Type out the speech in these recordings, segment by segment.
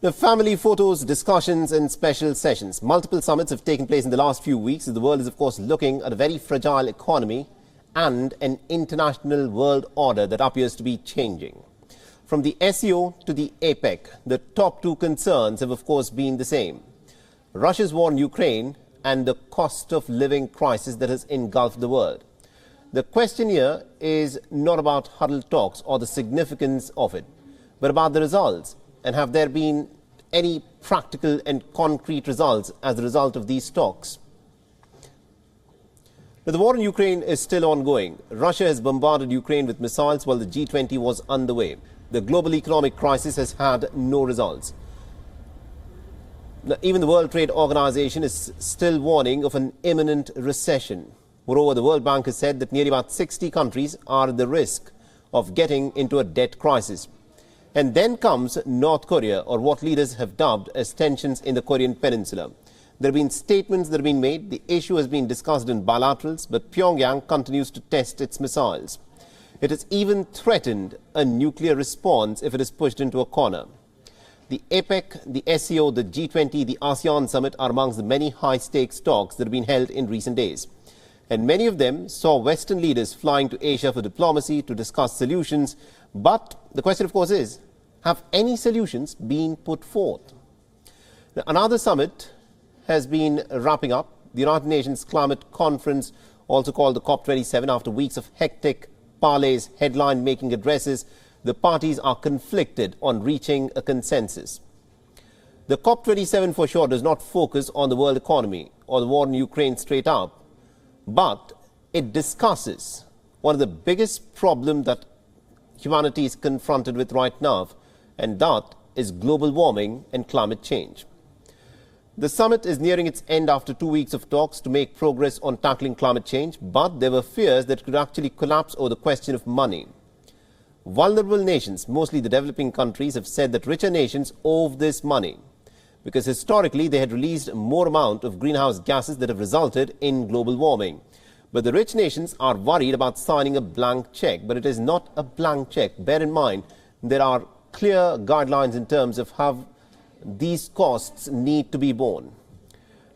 The family photos, discussions and special sessions. Multiple summits have taken place in the last few weeks. The world is, of course, looking at a very fragile economy and an international world order that appears to be changing. From the SCO to the APEC, the top two concerns have, of course, been the same. Russia's war in Ukraine and the cost of living crisis that has engulfed the world. The question here is not about huddled talks or the significance of it, but about the results. And have there been any practical and concrete results as a result of these talks? Now, the war in Ukraine is still ongoing. Russia has bombarded Ukraine with missiles while the G20 was underway. The global economic crisis has had no results. Now, even the World Trade Organization is still warning of an imminent recession. Moreover, the World Bank has said that nearly about 60 countries are at the risk of getting into a debt crisis. And then comes North Korea, or what leaders have dubbed as tensions in the Korean peninsula. There have been statements that have been made. The issue has been discussed in bilaterals, but Pyongyang continues to test its missiles. It has even threatened a nuclear response if it is pushed into a corner. The APEC, the SCO, the G20, the ASEAN summit are amongst the many high-stakes talks that have been held in recent days. And many of them saw Western leaders flying to Asia for diplomacy to discuss solutions. But the question, of course, is, have any solutions been put forth? Now, another summit has been wrapping up. The United Nations Climate Conference, also called the COP27, after weeks of hectic parleys, headline-making addresses, the parties are conflicted on reaching a consensus. The COP27 for sure does not focus on the world economy or the war in Ukraine straight up, but it discusses one of the biggest problems that humanity is confronted with right now, and that is global warming and climate change. The summit is nearing its end after 2 weeks of talks to make progress on tackling climate change, but there were fears that it could actually collapse over the question of money. Vulnerable nations, mostly the developing countries, have said that richer nations owe this money because historically they had released more amount of greenhouse gases that have resulted in global warming. But the rich nations are worried about signing a blank check. But it is not a blank check. Bear in mind, there are clear guidelines in terms of how these costs need to be borne.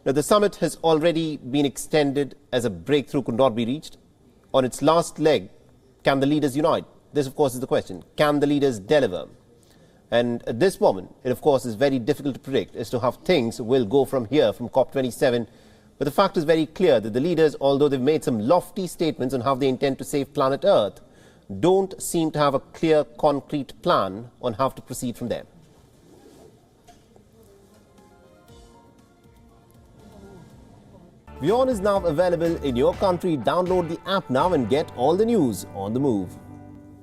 Now, the summit has already been extended as a breakthrough could not be reached. On its last leg, can the leaders unite? This, of course, is the question. Can the leaders deliver? And at this moment, it, of course, is very difficult to predict as to how things will go from here, from COP27. But the fact is very clear that the leaders, although they've made some lofty statements on how they intend to save planet Earth, don't seem to have a clear, concrete plan on how to proceed from there. WION is now available in your country. Download the app now and get all the news on the move.